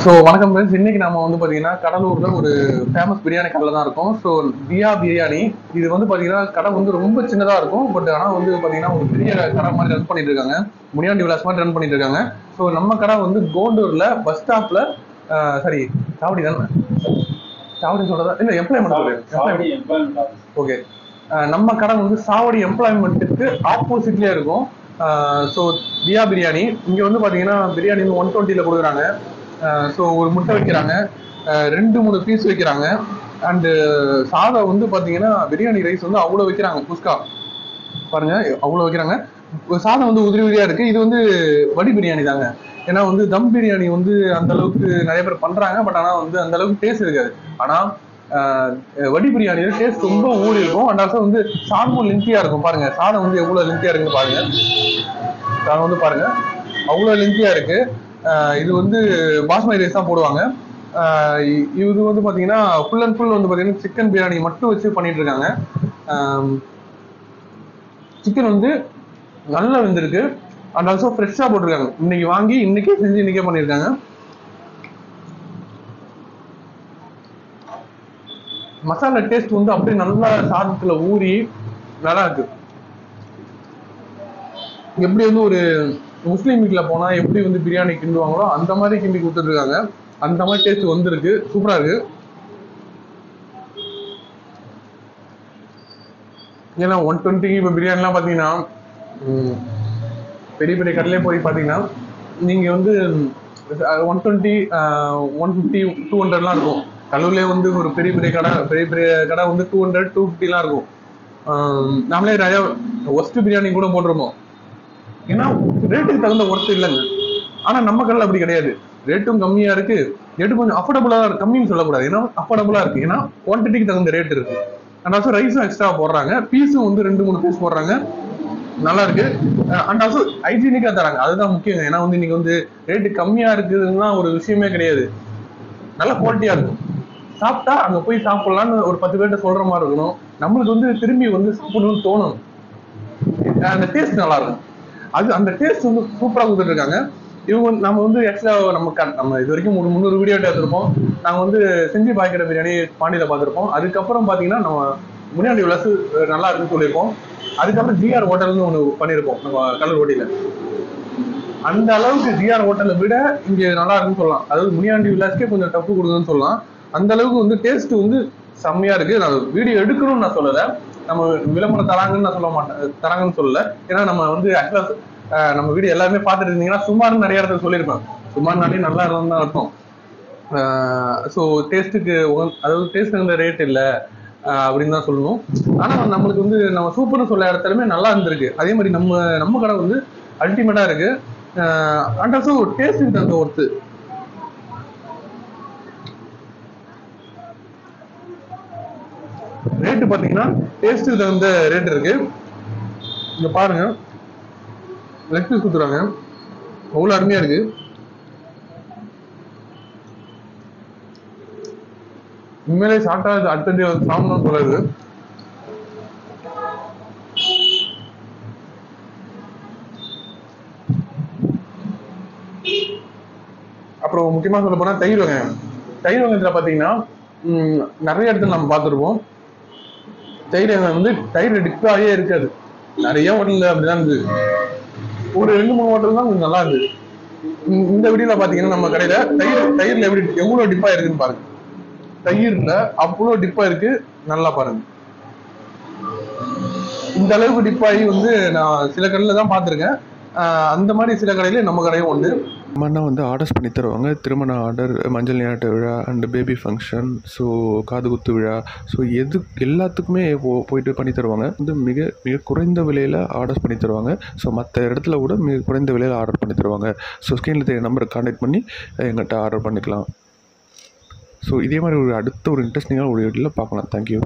So வணக்கம் friends. இன்னைக்கு நம்ம வந்து பார்த்தீங்கன்னா கடலூர்ல ஒரு ஃபேமஸ் பிரியாணி கடையில் தான் இருக்கும். ஸோ தியா பிரியாணி. இது வந்து பார்த்தீங்கன்னா கடை வந்து ரொம்ப சின்னதாக இருக்கும். பட் ஆனால் வந்து பார்த்தீங்கன்னா ஒரு பெரிய கடை மாதிரி ரன் பண்ணிட்டு இருக்காங்க. முனியாண்டி விலாஸ் மாதிரி ரன் பண்ணிட்டு இருக்காங்க. ஸோ நம்ம கடை வந்து கோண்டூர்ல பஸ் ஸ்டாப்ல சாரி சாவடி தானே, சாவடி சொல்றதா இல்லை எம்ப்ளாய்மெண்ட். ஓகே, நம்ம கடை வந்து சாவடி எம்ப்ளாய்மெண்ட்டுக்கு ஆப்போசிட்லேயே இருக்கும். ஸோ தியா பிரியாணி இங்கே வந்து பார்த்தீங்கன்னா பிரியாணி வந்து 120 கொடுக்குறாங்க. ஸோ ஒரு முட்டை வைக்கிறாங்க, 2-3 பீஸ் வைக்கிறாங்க. அண்டு சாதம் வந்து பார்த்தீங்கன்னா பிரியாணி ரைஸ் வந்து அவ்வளோ வைக்கிறாங்க. குஸ்கா பாருங்க அவ்வளோ வைக்கிறாங்க. சாதம் வந்து உதிரி உதிரியா இருக்கு. இது வந்து வடி பிரியாணி தாங்க. ஏன்னா வந்து தம் பிரியாணி வந்து அந்த அளவுக்கு நிறைய பேர் பண்றாங்க. பட் ஆனால் வந்து அந்த அளவுக்கு டேஸ்ட் இருக்காது. ஆனால் வடி பிரியாணியோட டேஸ்ட் ரொம்ப ஊறி இருக்கும். அண்ட் ஆல்சோ வந்து சாதமும் லென்த்தியா இருக்கும். பாருங்க சாதம் வந்து எவ்வளோ லென்த்தியா இருக்குன்னு பாருங்க. சாதம் வந்து பாருங்க அவ்வளோ லென்த்தியா இருக்கு. இது வந்து பாஸ்மதி ரைஸ் தான் போடுவாங்க. இது வந்து பார்த்தீங்கன்னா ஃபுல் அண்ட் ஃபுல் வந்து பார்த்தீங்கன்னா சிக்கன் பிரியாணி மட்டும் வச்சு பண்ணிட்டு இருக்காங்க. சிக்கன் வந்து நல்லா வெந்திருக்கு. அண்ட் ஆல்சோ ஃப்ரெஷ்ஷாக போட்டிருக்காங்க. இன்னைக்கு வாங்கி இன்னைக்கே செஞ்சு இன்னைக்கே பண்ணியிருக்காங்க. மசாலா டேஸ்ட் வந்து அப்படியே நல்லா சாதத்துல ஊறி நல்லா இருக்கு. எப்படி வந்து ஒரு முஸ்லீம் வீட்டில் போனால் எப்படி வந்து பிரியாணி கிண்டுவாங்களோ அந்த மாதிரி கிண்டி கொடுத்துருக்காங்க. அந்த மாதிரி டேஸ்ட் வந்துருக்கு. சூப்பராக இருக்கு. ஏன்னா 120 இப்போ பிரியாணிலாம் பார்த்தீங்கன்னா பெரிய பெரிய கடையிலே போய் பார்த்தீங்கன்னா நீங்கள் வந்து 120, 150, 200லாம் இருக்கும். கடலூர்லேயே வந்து ஒரு பெரிய பெரிய கடை வந்து 200, 250லாம் இருக்கும். நாமளே நிறையா ஒஸ்ட் பிரியாணி கூட போட்டிருப்போம். ஏன்னா ரேட்டுக்கு தகுந்த ஒர்த்து இல்லைங்க. ஆனா நம்ம கடையில் அப்படி கிடையாது. ரேட்டும் கம்மியா இருக்கு, ரேட்டு கொஞ்சம் அஃபோர்டபுளா இருக்கு. கம்மின்னு சொல்லக்கூடாது, ஏன்னா அஃபோர்டபுளா இருக்கு. ஏன்னா குவான்டிட்டிக்கு தகுந்த ரேட் இருக்கு. அண்ட் ஆல்சோ ரைஸும் எக்ஸ்ட்ரா போடுறாங்க, பீஸும் வந்து 2-3 பீஸ் போடுறாங்க. நல்லா இருக்கு. அண்ட் ஆல்சோ ஹைஜீனிக்கா தராங்க. அதுதான் முக்கியம். ஏன்னா வந்து இன்னைக்கு வந்து ரேட்டு கம்மியா இருக்குதுன்னா ஒரு விஷயமே கிடையாது. நல்ல குவாலிட்டியா இருக்கும். சாப்பிட்டா அங்க போய் சாப்பிடலான்னு ஒரு 10 பேர்கிட்ட சொல்ற மாதிரி இருக்கணும். நம்மளுக்கு வந்து திரும்பி வந்து சாப்பிடணும்னு தோணும். அந்த டேஸ்ட் நல்லா இருக்கும். அது அந்த டேஸ்ட் வந்து சூப்பராக கொடுத்துட்டு இருக்காங்க. இவங்க நம்ம வந்து ஆக்சுவலாக நம்ம இது வரைக்கும் 300 வீடியோ எடுத்திருப்போம். நாங்கள் வந்து செஞ்சு பாய்க்கிற பிரியாணி பாண்டியில் பார்த்துருப்போம். அதுக்கப்புறம் பார்த்தீங்கன்னா நம்ம முனியாண்டி விலாஸ் நல்லா இருக்குன்னு சொல்லியிருப்போம். அதுக்கப்புறம் ஜிஆர் ஹோட்டல்னு ஒன்று பண்ணியிருப்போம் நம்ம கடலூர் ஓட்டியில். அந்த அளவுக்கு ஜிஆர் ஹோட்டலை விட இங்கே நல்லா இருக்குன்னு சொல்லலாம். அதாவது முனியாண்டி விலாஸ்க்கே கொஞ்சம் டஃப் கொடுக்குதுன்னு சொல்லலாம். அந்த அளவுக்கு வந்து டேஸ்ட் வந்து செம்மையா இருக்கு. நான் வீடியோ எடுக்கணும்னு நான் சொல்லலை, நம்ம விளம்பரம் தராங்கன்னு நான் சொல்ல மாட்டேன், தராங்கன்னு சொல்லல. ஏன்னா நம்ம வந்து ஆக்சுவலா நம்ம வீடியோ எல்லாருமே பார்த்துட்டு இருந்தீங்கன்னா சுமார் நிறைய இடத்துல சொல்லியிருப்பேன். சுமார்னாலே நல்லா இருந்தாலும் தான் இருக்கும். ஸோ டேஸ்ட்டுக்கு அதாவது டேஸ்ட் அந்த ரேட் இல்லை அப்படின்னு தான் சொல்லணும். ஆனால் நம்மளுக்கு வந்து நம்ம சூப்பர்னு சொல்ல இடத்துலையுமே நல்லா இருந்திருக்கு. அதே மாதிரி நம்ம கடை வந்து அல்டிமேட்டா இருக்கு. அண்ட் ஆல்சோ டேஸ்ட்டுக்கு தகுந்த ஒர்த்து. ரேட்டு பார்த்தீங்கன்னா டேஸ்ட்டுக்கு தகுந்த ரேட் இருக்கு. இங்க பாருங்க லெக் பீஸ் கொடுத்துறாங்க, அவ்வளோ அருமையா இருக்கு. உண்மையிலே சாப்பிட்டா அடுத்தது சாப்பிடணும்னு சொல்லுது. அப்புறம் முக்கியமாக சொல்ல போனா தயிர் வெங்காயம். தயிர் வெங்காயத்தில் பார்த்தீங்கன்னா நிறைய இடத்துல நம்ம பார்த்துருப்போம். தயிர் வெங்காயம் வந்து தயிர் டிப்பாகவே இருக்காது. நிறைய ஹோட்டல்ல அப்படிதான் இருந்தது. ஒரு 2-3 ஹோட்டல் தான் கொஞ்சம் நல்லா இருந்தது. இந்த வீடியோல பாத்தீங்கன்னா நம்ம கடையில தயிர்ல எவ்வளவு டிப்பா இருக்குன்னு பாருங்க. தயிர்ல அவ்வளவு டிப்பா இருக்கு, நல்லா பாருங்க. இந்த அளவுக்கு டிப்பாகி வந்து நான் சில கடையில தான் பார்த்துருக்கேன். அந்த மாதிரி சில கடையில நம்ம கடையும் உண்டு. அம்மா வந்து ஆர்டர்ஸ் பண்ணி தருவாங்க. திருமண ஆர்டர், மஞ்சள் நீராட்டு விழா அண்டு பேபி ஃபங்க்ஷன், ஸோ காது குத்து விழா, ஸோ எல்லாத்துக்குமே போயிட்டு பண்ணி தருவாங்க. வந்து மிக மிக குறைந்த விலையில் ஆர்டர்ஸ் பண்ணி தருவாங்க. ஸோ மற்ற இடத்துல கூட மிக குறைந்த விலையில் ஆர்டர் பண்ணி தருவாங்க. ஸோ ஸ்க்ரீனில் தெரிய நம்பருக்கு கான்டாக்ட் பண்ணி எங்கள்கிட்ட ஆர்டர் பண்ணிக்கலாம். ஸோ இதே மாதிரி அடுத்த ஒரு இன்ட்ரெஸ்டிங்கான ஒரு வீடியோவில் பார்க்கலாம். தேங்க்யூ.